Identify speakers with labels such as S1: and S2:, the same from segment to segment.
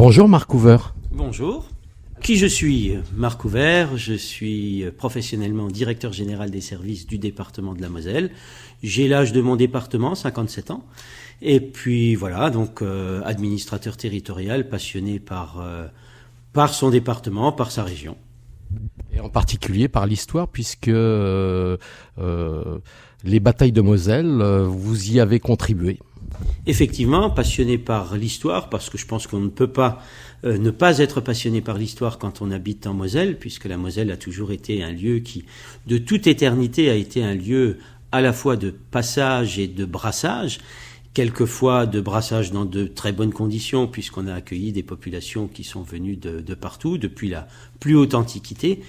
S1: Bonjour Marc Hoover.
S2: Bonjour. Qui je suis? Marc Hoover, je suis professionnellement directeur général des services du département de la Moselle. J'ai l'âge de mon département, 57 ans. Et puis voilà, donc administrateur territorial, passionné par son département, par sa région.
S1: Et en particulier par l'histoire, puisque les batailles de Moselle, vous y avez contribué.
S2: Effectivement, passionné par l'histoire, parce que je pense qu'on ne peut pas ne pas être passionné par l'histoire quand on habite en Moselle, puisque la Moselle a toujours été un lieu qui, de toute éternité, a été un lieu à la fois de passage et de brassage, quelquefois de brassage dans de très bonnes conditions, puisqu'on a accueilli des populations qui sont venues de partout, depuis la plus haute antiquité,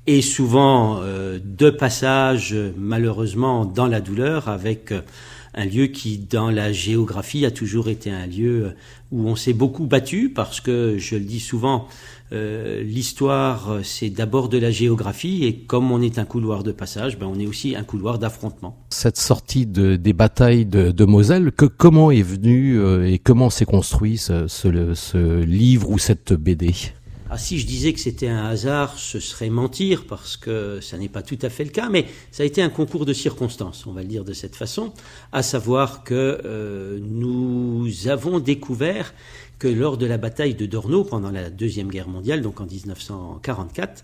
S2: et souvent de passage, malheureusement, dans la douleur, avec un lieu qui, dans la géographie, a toujours été un lieu où on s'est beaucoup battu, parce que, je le dis souvent, l'histoire, c'est d'abord de la géographie, et comme on est un couloir de passage, on est aussi un couloir d'affrontement.
S1: Cette sortie des batailles de Moselle, comment est venue et comment s'est construit ce livre ou cette BD ?
S2: Ah, si je disais que c'était un hasard, ce serait mentir, parce que ça n'est pas tout à fait le cas, mais ça a été un concours de circonstances, on va le dire de cette façon, à savoir que nous avons découvert que lors de la bataille de Dorno, pendant la Deuxième Guerre mondiale, donc en 1944,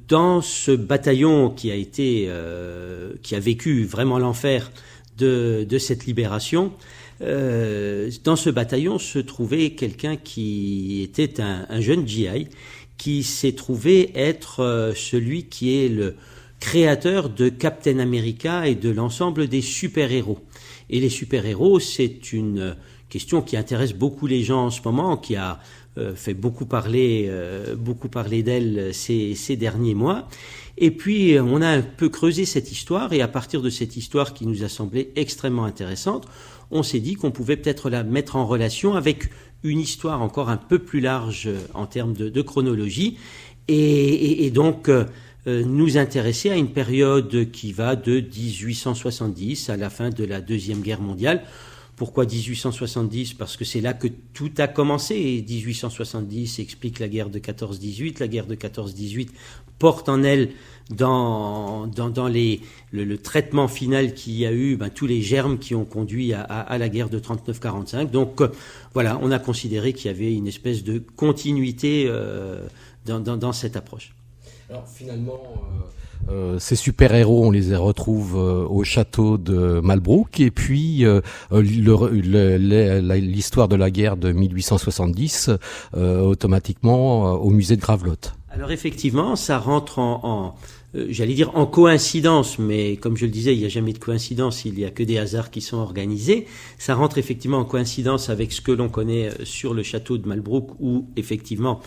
S2: dans ce bataillon qui a vécu vraiment l'enfer de cette libération, dans ce bataillon se trouvait quelqu'un qui était un jeune GI qui s'est trouvé être celui qui est le créateur de Captain America et de l'ensemble des super-héros. Et les super-héros, c'est une question qui intéresse beaucoup les gens en ce moment, qui a fait beaucoup parler d'elle ces derniers mois. Et puis, on a un peu creusé cette histoire, et à partir de cette histoire qui nous a semblé extrêmement intéressante, on s'est dit qu'on pouvait peut-être la mettre en relation avec une histoire encore un peu plus large en termes de chronologie, et donc nous intéresser à une période qui va de 1870 à la fin de la Deuxième Guerre mondiale. Pourquoi 1870 ? Parce que c'est là que tout a commencé. Et 1870 explique la guerre de 14-18. La guerre de 14-18 porte en elle, dans le traitement final qu'il y a eu, tous les germes qui ont conduit à la guerre de 39-45. Donc voilà, on a considéré qu'il y avait une espèce de continuité dans cette approche.
S1: Alors finalement, ces super-héros, on les retrouve au château de Malbrouck, et puis l'histoire de la guerre de 1870, automatiquement au musée de Gravelotte.
S2: Alors effectivement, ça rentre j'allais dire en coïncidence, mais comme je le disais, il n'y a jamais de coïncidence, il n'y a que des hasards qui sont organisés. Ça rentre effectivement en coïncidence avec ce que l'on connaît sur le château de Malbrouck, où effectivement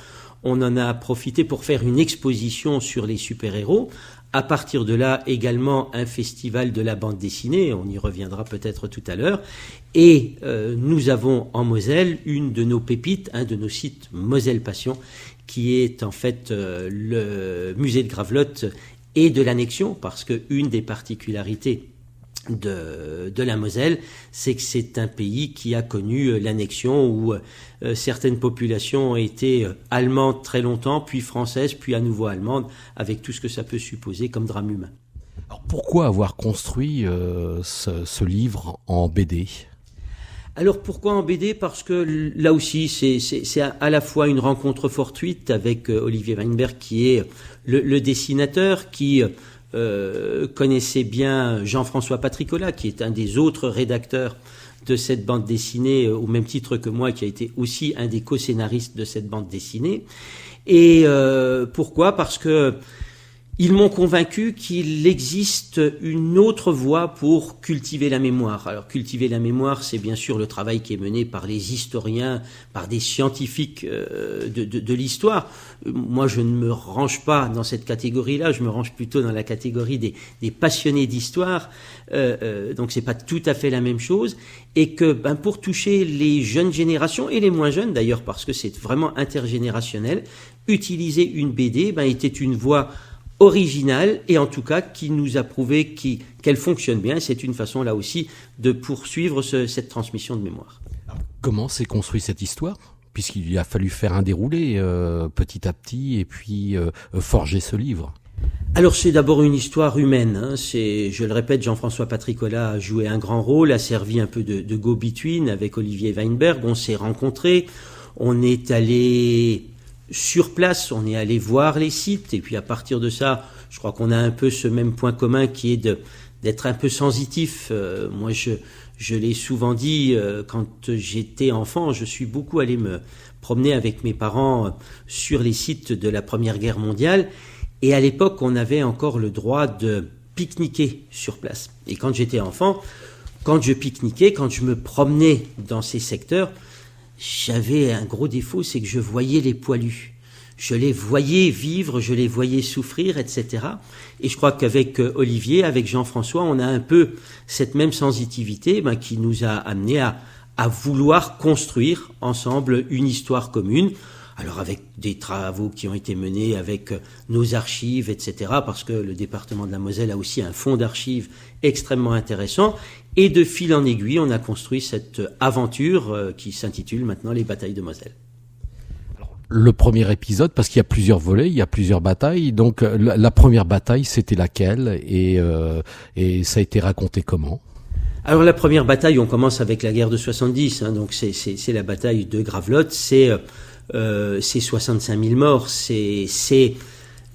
S2: on en a profité pour faire une exposition sur les super-héros. À partir de là, également un festival de la bande dessinée, on y reviendra peut-être tout à l'heure. Et nous avons en Moselle une de nos pépites, un de nos sites Moselle Passion, qui est en fait le musée de Gravelotte et de l'annexion, parce que une des particularités de la Moselle, c'est que c'est un pays qui a connu l'annexion, où certaines populations ont été allemandes très longtemps, puis françaises, puis à nouveau allemandes, avec tout ce que ça peut supposer comme drame humain.
S1: Alors pourquoi avoir construit ce livre en BD ?
S2: Alors pourquoi en BD ? Parce que là aussi, c'est à la fois une rencontre fortuite avec Olivier Weinberg, qui est le dessinateur, qui connaissait bien Jean-François Patricola, qui est un des autres rédacteurs de cette bande dessinée, au même titre que moi, qui a été aussi un des co-scénaristes de cette bande dessinée. Et pourquoi ? Parce que ils m'ont convaincu qu'il existe une autre voie pour cultiver la mémoire. Alors, cultiver la mémoire, c'est bien sûr le travail qui est mené par les historiens, par des scientifiques de l'histoire. Moi, je ne me range pas dans cette catégorie-là, je me range plutôt dans la catégorie des passionnés d'histoire. Donc, c'est pas tout à fait la même chose. Et que, pour toucher les jeunes générations, et les moins jeunes d'ailleurs, parce que c'est vraiment intergénérationnel, utiliser une BD, était une voie originale, et en tout cas qui nous a prouvé qu'elle fonctionne bien. C'est une façon là aussi de poursuivre cette transmission de mémoire.
S1: Comment s'est construite cette histoire ? puisqu'il a fallu faire un déroulé petit à petit et puis forger ce livre.
S2: Alors c'est d'abord une histoire humaine, hein. Je le répète, Jean-François Patricola a joué un grand rôle, a servi un peu de go-between avec Olivier Weinberg. On s'est rencontrés, on est allé sur place, on est allé voir les sites, et puis à partir de ça, je crois qu'on a un peu ce même point commun qui est d'être un peu sensitif. Moi je l'ai souvent dit, quand j'étais enfant, je suis beaucoup allé me promener avec mes parents sur les sites de la Première Guerre mondiale. Et à l'époque, on avait encore le droit de pique-niquer sur place. Et quand j'étais enfant, quand je pique-niquais, quand je me promenais dans ces secteurs, j'avais un gros défaut, c'est que je voyais les poilus. Je les voyais vivre, je les voyais souffrir, etc. Et je crois qu'avec Olivier, avec Jean-François, on a un peu cette même sensibilité qui nous a amené à vouloir construire ensemble une histoire commune. Alors avec des travaux qui ont été menés avec nos archives, etc., parce que le département de la Moselle a aussi un fonds d'archives extrêmement intéressant. Et de fil en aiguille, on a construit cette aventure qui s'intitule maintenant Les Batailles de Moselle.
S1: Le premier épisode, parce qu'il y a plusieurs volets, il y a plusieurs batailles. Donc la première bataille, c'était laquelle et ça a été raconté comment ?
S2: Alors la première bataille, on commence avec la guerre de 70, hein, donc c'est la bataille de Gravelotte, c'est 65 000 morts, c'est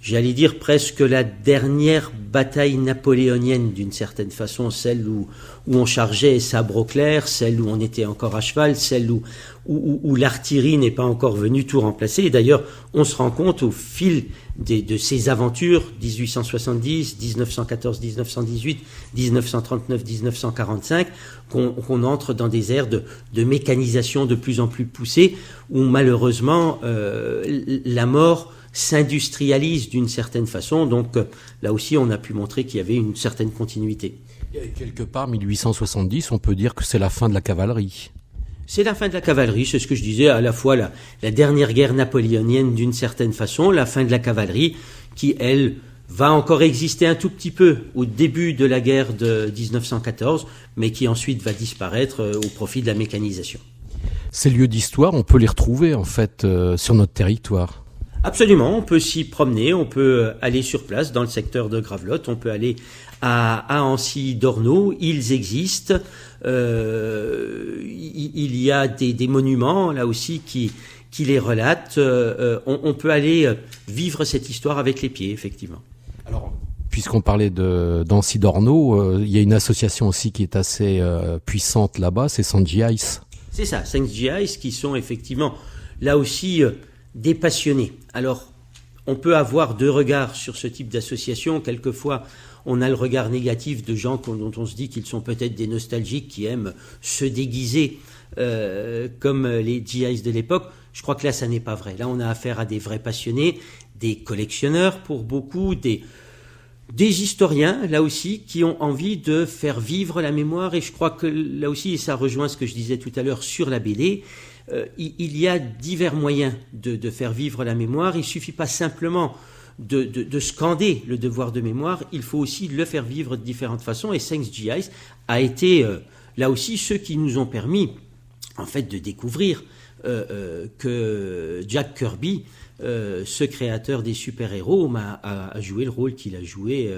S2: j'allais dire presque la dernière bataille napoléonienne d'une certaine façon, celle où on chargeait sabre au clair, celle où on était encore à cheval, celle où l'artillerie n'est pas encore venue tout remplacer. Et d'ailleurs, on se rend compte au fil de ces aventures, 1870, 1914, 1918, 1939, 1945, qu'on entre dans des ères de mécanisation de plus en plus poussée, où malheureusement la mort s'industrialise d'une certaine façon. Donc là aussi, on a pu montrer qu'il y avait une certaine continuité.
S1: Et quelque part, 1870, on peut dire que c'est la fin de la cavalerie.
S2: C'est la fin de la cavalerie, c'est ce que je disais, à la fois la dernière guerre napoléonienne d'une certaine façon, la fin de la cavalerie qui, elle, va encore exister un tout petit peu au début de la guerre de 1914, mais qui ensuite va disparaître au profit de la mécanisation.
S1: Ces lieux d'histoire, on peut les retrouver en fait sur notre territoire.
S2: Absolument, on peut s'y promener, on peut aller sur place dans le secteur de Gravelotte, on peut aller à Ancy-Dorneau, ils existent. Il y a des monuments là aussi qui les relatent. On peut aller vivre cette histoire avec les pieds, effectivement.
S1: Alors, puisqu'on parlait d'Ancy-Dorneau, il y a une association aussi qui est assez puissante là-bas, c'est Sanji Ice.
S2: C'est ça, Sanji Ice, qui sont effectivement là aussi des passionnés. Alors, on peut avoir deux regards sur ce type d'association. Quelquefois, on a le regard négatif de gens dont on se dit qu'ils sont peut-être des nostalgiques qui aiment se déguiser comme les GIs de l'époque. Je crois que là, ça n'est pas vrai. Là, on a affaire à des vrais passionnés, des collectionneurs pour beaucoup, des historiens, là aussi, qui ont envie de faire vivre la mémoire. Et je crois que là aussi, et ça rejoint ce que je disais tout à l'heure sur la BD, il y a divers moyens de faire vivre la mémoire. Il ne suffit pas simplement de scander le devoir de mémoire, il faut aussi le faire vivre de différentes façons. Et Thanks GIs a été là aussi ceux qui nous ont permis en fait de découvrir que Jack Kirby, ce créateur des super-héros, a joué le rôle qu'il a joué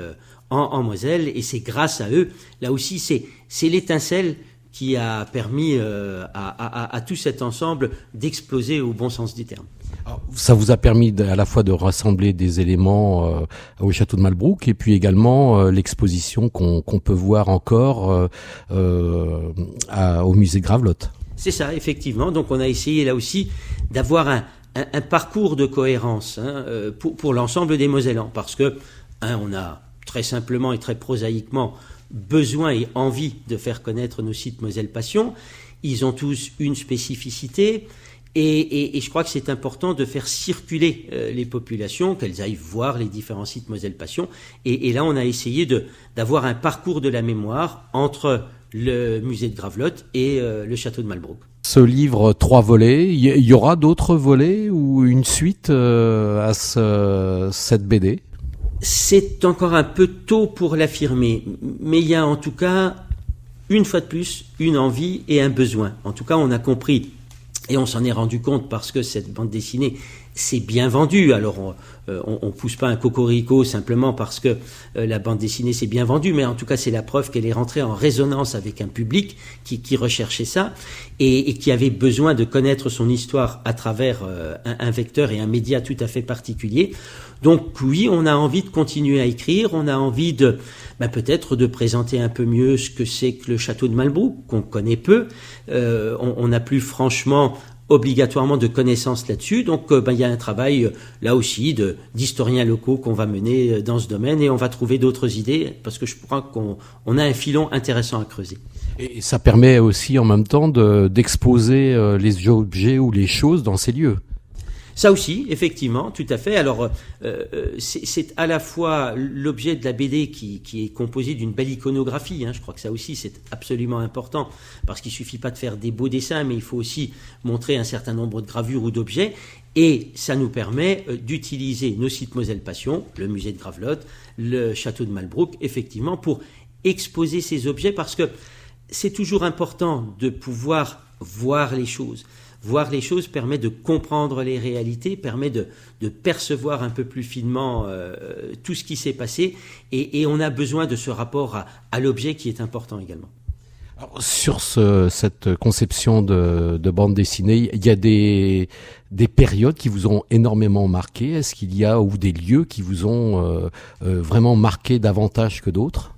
S2: en Moselle, et c'est grâce à eux, là aussi c'est l'étincelle qui a permis à tout cet ensemble d'exploser au bon sens du terme.
S1: Alors, ça vous a permis à la fois de rassembler des éléments au château de Malbrouck et puis également l'exposition qu'on peut voir encore au musée de Gravelotte.
S2: C'est ça, effectivement. Donc on a essayé là aussi d'avoir un parcours de cohérence pour l'ensemble des Mosellans, parce que on a très simplement et très prosaïquement besoin et envie de faire connaître nos sites Moselle Passion. Ils ont tous une spécificité et je crois que c'est important de faire circuler les populations, qu'elles aillent voir les différents sites Moselle Passion. Et là, on a essayé d'avoir un parcours de la mémoire entre le musée de Gravelotte et le château de Malbrouck.
S1: Ce livre, 3 volets, il y aura d'autres volets ou une suite à cette BD ?
S2: C'est encore un peu tôt pour l'affirmer, mais il y a en tout cas, une fois de plus, une envie et un besoin. En tout cas, on a compris Et on s'en est rendu compte parce que cette bande dessinée s'est bien vendue. Alors on pousse pas un cocorico simplement parce que la bande dessinée s'est bien vendue, mais en tout cas c'est la preuve qu'elle est rentrée en résonance avec un public qui recherchait ça et qui avait besoin de connaître son histoire à travers un vecteur et un média tout à fait particulier. Donc oui, on a envie de continuer à écrire, on a envie de peut-être de présenter un peu mieux ce que c'est que le château de Malbrouck, qu'on connaît peu. On n'a plus franchement obligatoirement de connaissances là-dessus. Donc il y a un travail là aussi d'historiens locaux qu'on va mener dans ce domaine et on va trouver d'autres idées parce que je crois qu'on a un filon intéressant à creuser.
S1: Et ça permet aussi en même temps d'exposer les objets ou les choses dans ces lieux.
S2: Ça aussi, effectivement, tout à fait. Alors, c'est à la fois l'objet de la BD qui est composé d'une belle iconographie. Je crois que ça aussi, c'est absolument important parce qu'il suffit pas de faire des beaux dessins, mais il faut aussi montrer un certain nombre de gravures ou d'objets. Et ça nous permet d'utiliser nos sites Moselle Passion, le musée de Gravelotte, le château de Malbrouck, effectivement, pour exposer ces objets parce que c'est toujours important de pouvoir voir les choses. Voir les choses permet de comprendre les réalités, permet de percevoir un peu plus finement tout ce qui s'est passé et on a besoin de ce rapport à l'objet qui est important également.
S1: Alors, sur cette conception de bande dessinée, il y a des périodes qui vous ont énormément marqué. Est-ce qu'il y a ou des lieux qui vous ont vraiment marqué davantage que d'autres ?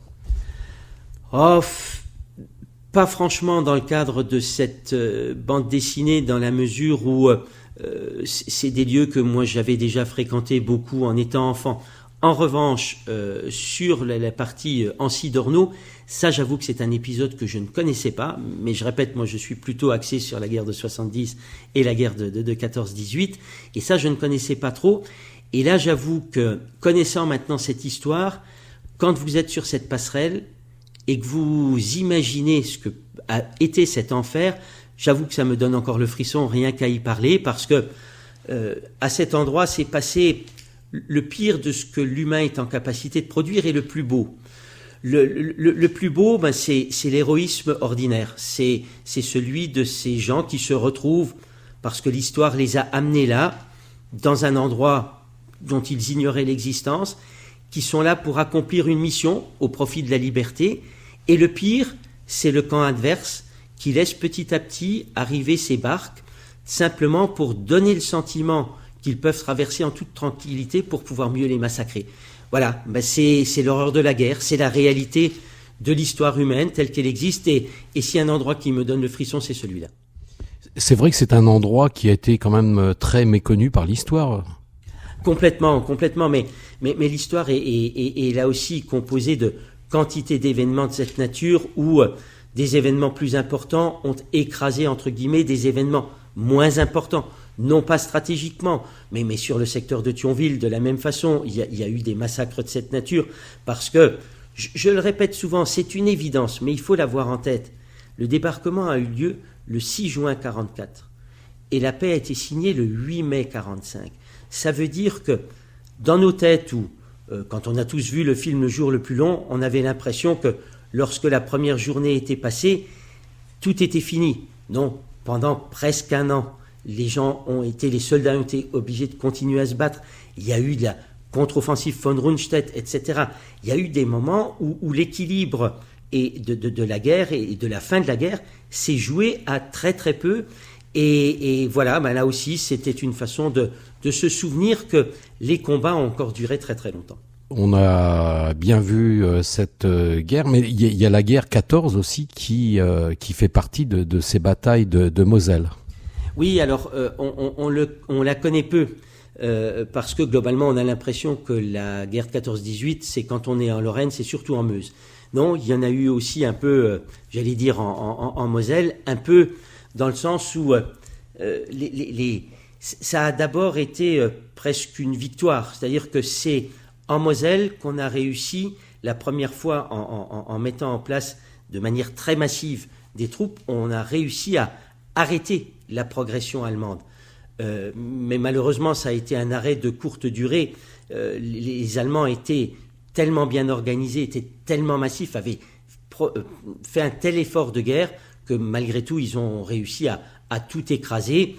S2: Pas franchement dans le cadre de cette bande dessinée, dans la mesure où c'est des lieux que moi j'avais déjà fréquentés beaucoup en étant enfant. En revanche, sur la partie Ancy d'Ornault, ça j'avoue que c'est un épisode que je ne connaissais pas, mais je répète, moi je suis plutôt axé sur la guerre de 70 et la guerre de 14-18, et ça je ne connaissais pas trop. Et là j'avoue que, connaissant maintenant cette histoire, quand vous êtes sur cette passerelle, et que vous imaginez ce que a été cet enfer, j'avoue que ça me donne encore le frisson rien qu'à y parler, parce que à cet endroit s'est passé le pire de ce que l'humain est en capacité de produire et le plus beau. Le plus beau, c'est l'héroïsme ordinaire. C'est celui de ces gens qui se retrouvent, parce que l'histoire les a amenés là, dans un endroit dont ils ignoraient l'existence, qui sont là pour accomplir une mission au profit de la liberté. Et le pire, c'est le camp adverse qui laisse petit à petit arriver ces barques, simplement pour donner le sentiment qu'ils peuvent traverser en toute tranquillité pour pouvoir mieux les massacrer. Voilà, c'est l'horreur de la guerre, c'est la réalité de l'histoire humaine telle qu'elle existe. Et s'il y a un endroit qui me donne le frisson, c'est celui-là.
S1: C'est vrai que c'est un endroit qui a été quand même très méconnu par l'histoire.
S2: Complètement, mais l'histoire est là aussi composée de quantité d'événements de cette nature où des événements plus importants ont écrasé, entre guillemets, des événements moins importants. Non pas stratégiquement, mais sur le secteur de Thionville, de la même façon, il y a eu des massacres de cette nature, parce que, je le répète souvent, c'est une évidence, mais il faut l'avoir en tête. Le débarquement a eu lieu le 6 juin 1944, et la paix a été signée le 8 mai 1945. Ça veut dire que, dans nos têtes, où, quand on a tous vu le film Le jour le plus long, on avait l'impression que, lorsque la première journée était passée, tout était fini. Non, pendant presque un an, les soldats ont été obligés de continuer à se battre. Il y a eu de la contre-offensive von Rundstedt, etc. Il y a eu des moments où l'équilibre de la guerre et de la fin de la guerre s'est joué à très très peu. Et voilà, là aussi, c'était une façon de se souvenir que les combats ont encore duré très très longtemps.
S1: On a bien vu cette guerre, mais il y a la guerre 14 aussi qui fait partie de ces batailles de Moselle.
S2: Oui, alors on la connaît peu, parce que globalement on a l'impression que la guerre de 14-18, c'est quand on est en Lorraine, c'est surtout en Meuse. Non, il y en a eu aussi un peu, j'allais dire en Moselle, un peu dans le sens où ça a d'abord été presque une victoire, c'est-à-dire que c'est en Moselle qu'on a réussi la première fois en mettant en place de manière très massive des troupes, on a réussi à arrêter la progression allemande. Mais malheureusement, ça a été un arrêt de courte durée. Les Allemands étaient tellement bien organisés, étaient tellement massifs, avaient fait un tel effort de guerre que malgré tout, ils ont réussi à a tout écrasé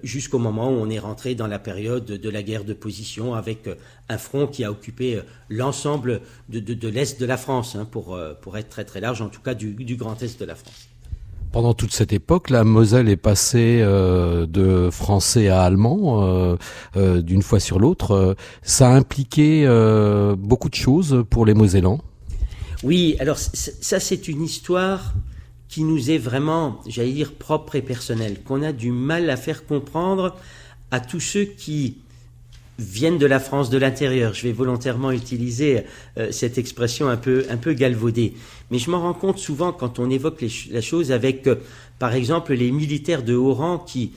S2: jusqu'au moment où on est rentré dans la période de la guerre de position avec un front qui a occupé l'ensemble de l'Est de la France, pour être très très large, en tout cas du Grand Est de la France.
S1: Pendant toute cette époque, la Moselle est passée de français à allemand d'une fois sur l'autre. Ça a impliqué beaucoup de choses pour les Mosellans.
S2: Oui, alors ça c'est une histoire qui nous est vraiment, j'allais dire, propre et personnelle, qu'on a du mal à faire comprendre à tous ceux qui viennent de la France de l'intérieur. Je vais volontairement utiliser cette expression un peu galvaudée. Mais je m'en rends compte souvent quand on évoque la chose avec, par exemple, les militaires de haut rang qui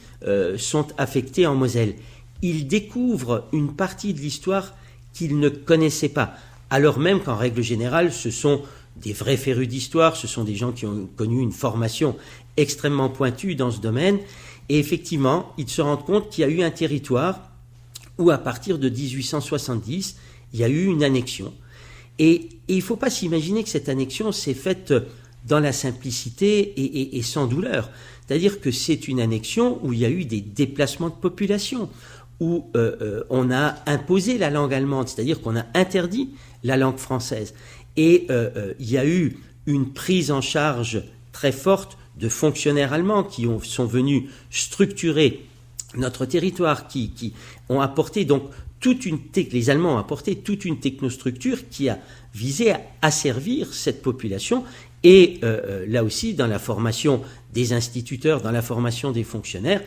S2: sont affectés en Moselle. Ils découvrent une partie de l'histoire qu'ils ne connaissaient pas, alors même qu'en règle générale, ce sont des vrais férus d'histoire, ce sont des gens qui ont connu une formation extrêmement pointue dans ce domaine. Et effectivement, ils se rendent compte qu'il y a eu un territoire où à partir de 1870, il y a eu une annexion. Et il ne faut pas s'imaginer que cette annexion s'est faite dans la simplicité et sans douleur. C'est-à-dire que c'est une annexion où il y a eu des déplacements de population, où on a imposé la langue allemande, c'est-à-dire qu'on a interdit la langue française. Et il y a eu une prise en charge très forte de fonctionnaires allemands qui sont venus structurer notre territoire, qui ont apporté donc les Allemands ont apporté toute une technostructure qui a visé à asservir cette population. Et là aussi, dans la formation des instituteurs, dans la formation des fonctionnaires,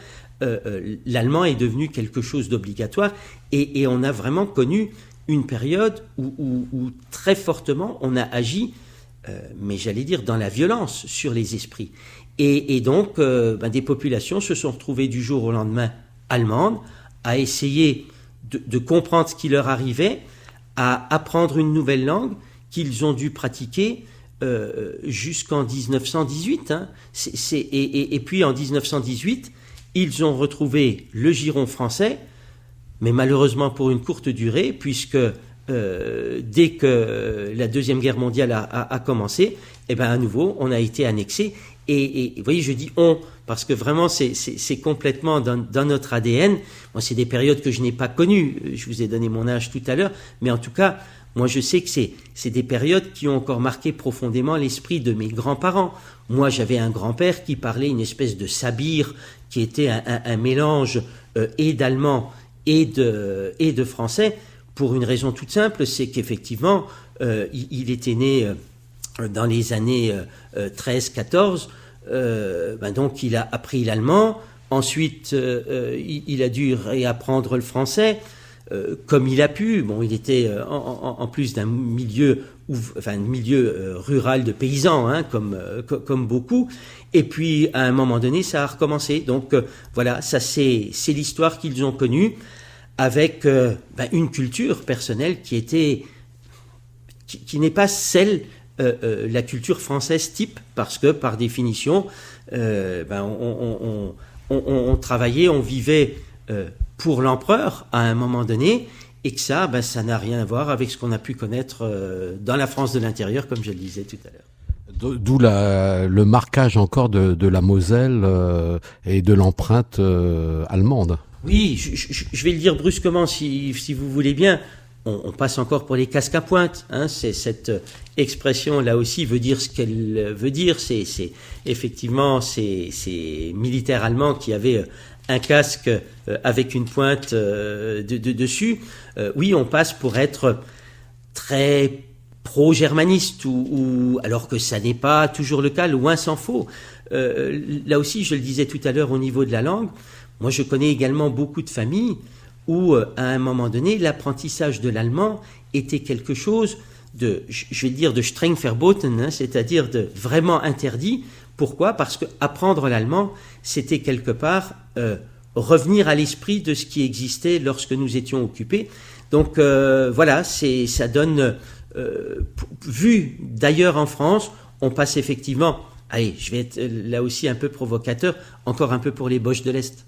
S2: l'allemand est devenu quelque chose d'obligatoire. Et on a vraiment connu une période où très fortement on a agi, mais j'allais dire dans la violence sur les esprits. Et donc des populations se sont retrouvées du jour au lendemain allemandes, à essayer de comprendre ce qui leur arrivait, à apprendre une nouvelle langue qu'ils ont dû pratiquer jusqu'en 1918. Et puis en 1918, ils ont retrouvé le giron français, mais malheureusement pour une courte durée, puisque dès que la Deuxième Guerre mondiale a commencé, à nouveau, on a été annexé. Et vous voyez, je dis « on », parce que vraiment, c'est complètement dans notre ADN. Moi, c'est des périodes que je n'ai pas connues. Je vous ai donné mon âge tout à l'heure. Mais en tout cas, moi, je sais que c'est des périodes qui ont encore marqué profondément l'esprit de mes grands-parents. Moi, j'avais un grand-père qui parlait une espèce de sabir, qui était un mélange et d'allemand et de français, pour une raison toute simple, c'est qu'effectivement, il était né dans les années 13-14, donc il a appris l'allemand, ensuite il a dû réapprendre le français, comme il a pu. Bon, il était en plus d'un milieu, rural de paysans, comme beaucoup. Et puis à un moment donné, ça a recommencé. Donc voilà, ça c'est l'histoire qu'ils ont connue, avec une culture personnelle qui n'est pas celle la culture française type, parce que par définition, on travaillait, on vivait pour l'empereur à un moment donné, et que ça n'a rien à voir avec ce qu'on a pu connaître dans la France de l'intérieur, comme je le disais tout à l'heure.
S1: D'où le marquage encore de la Moselle et de l'empreinte allemande.
S2: Oui, je vais le dire brusquement si vous voulez bien. On passe encore pour les casques à pointe. C'est cette expression là aussi veut dire ce qu'elle veut dire. C'est effectivement ces militaires allemands qui avaient un casque avec une pointe dessus. Oui, on passe pour être très pro-germaniste, ou alors que ça n'est pas toujours le cas, loin s'en faut. Là aussi, je le disais tout à l'heure au niveau de la langue, moi je connais également beaucoup de familles où, à un moment donné, l'apprentissage de l'allemand était quelque chose de, je vais dire, de streng verboten, c'est-à-dire de vraiment interdit. Pourquoi ? Parce que apprendre l'allemand, c'était quelque part revenir à l'esprit de ce qui existait lorsque nous étions occupés. Donc voilà, ça donne, vu d'ailleurs en France, on passe effectivement, allez, je vais être là aussi un peu provocateur, encore un peu pour les Boches de l'Est.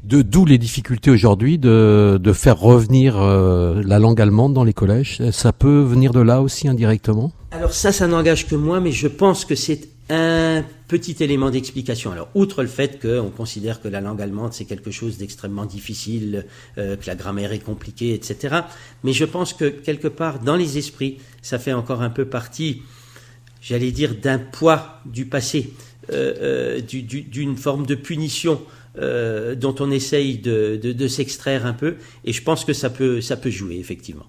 S1: D'où les difficultés aujourd'hui de faire revenir la langue allemande dans les collèges. Ça peut venir de là aussi indirectement ?
S2: Alors ça n'engage que moi, mais je pense que c'est un petit élément d'explication. Alors, outre le fait qu'on considère que la langue allemande, c'est quelque chose d'extrêmement difficile, que la grammaire est compliquée, etc. Mais je pense que, quelque part, dans les esprits, ça fait encore un peu partie, j'allais dire, d'un poids du passé, d'une forme de punition dont on essaye de s'extraire un peu. Et je pense que ça peut jouer, effectivement.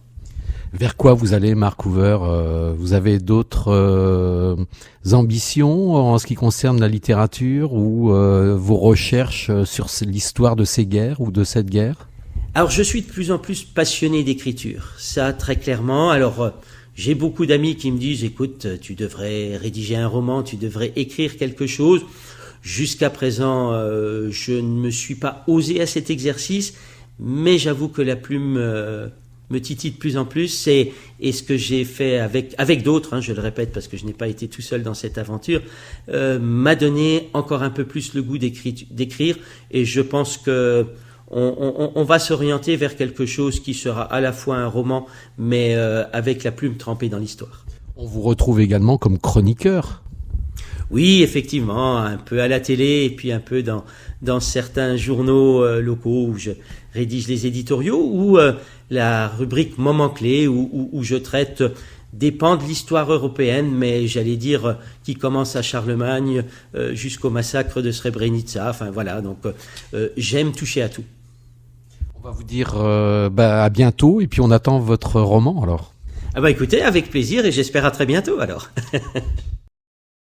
S1: Vers quoi vous allez, Marc Hoover? Vous avez d'autres ambitions en ce qui concerne la littérature ou vos recherches sur l'histoire de ces guerres ou de cette guerre?
S2: Alors, je suis de plus en plus passionné d'écriture, ça très clairement. Alors, j'ai beaucoup d'amis qui me disent, écoute, tu devrais rédiger un roman, tu devrais écrire quelque chose. Jusqu'à présent, je ne me suis pas osé à cet exercice, mais j'avoue que la plume me titille de plus en plus, et ce que j'ai fait avec d'autres, hein, je le répète parce que je n'ai pas été tout seul dans cette aventure, m'a donné encore un peu plus le goût d'écrire, et je pense que on va s'orienter vers quelque chose qui sera à la fois un roman, mais avec la plume trempée dans l'histoire.
S1: On vous retrouve également comme chroniqueur.
S2: Oui, effectivement, un peu à la télé et puis un peu dans certains journaux locaux où je rédige les éditoriaux, ou la rubrique Moments clés où je traite des pans de l'histoire européenne, mais j'allais dire qui commence à Charlemagne jusqu'au massacre de Srebrenica. Enfin voilà, donc j'aime toucher à tout.
S1: On va vous dire à bientôt, et puis on attend votre roman alors.
S2: Ah bah écoutez, avec plaisir, et j'espère à très bientôt alors.